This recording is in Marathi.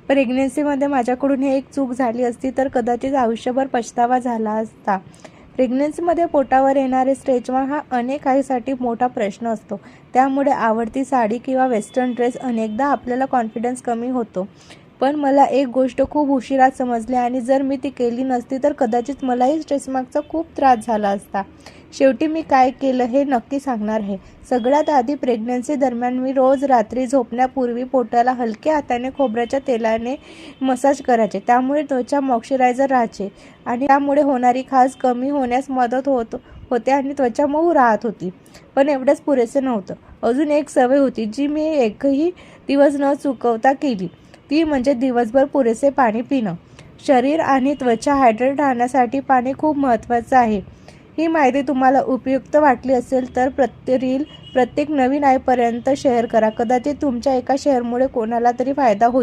प्रेग्नन्सीमध्ये माझ्याकडून हे एक चूक झाली असती तर कदाचित आयुष्यभर पछतावा झाला असता. प्रेग्नन्सीमध्ये पोटावर येणारे स्ट्रेच मार्क हा अनेक आईसाठी मोठा प्रश्न असतो. त्यामुळे आवडती साडी किंवा वेस्टर्न ड्रेस अनेकदा आपल्याला कॉन्फिडन्स कमी होतो. पण मला एक गोष्ट खूप उशिराच समजली आणि जर मी ती केली नसती तर कदाचित मलाही स्ट्रेच मार्कचा खूप त्रास झाला असता. शेवटी मी काय केलं हे नक्की सांगणार आहे. सगळ्यात आधी प्रेग्नन्सी दरम्यान मी रोज रात्री झोपण्यापूर्वी पोटाला हलक्या हाताने खोबऱ्याच्या तेलाने मसाज करायचे. त्यामुळे त्वचा मॉइश्चरायझर राहायचे आणि त्यामुळे होणारी खाज कमी होण्यास मदत होते आणि त्वचा मऊ राहत होती. पण एवढंच पुरेसे नव्हतं. अजून एक सवय होती जी मी एकही दिवस न चुकवता केली. ती म्हणजे दिवसभर पुरेसे पाणी पिणं. शरीर आणि त्वचा हायड्रेट राहण्यासाठी पाणी खूप महत्त्वाचं आहे. ही माहिती तुम्हाला उपयुक्त वाटली असेल तर प्रत्येक नवीन आईपर्यंत शेअर करा. कदाचित तुमच्या एका शेअरमुळे कोणाला तरी फायदा होईल.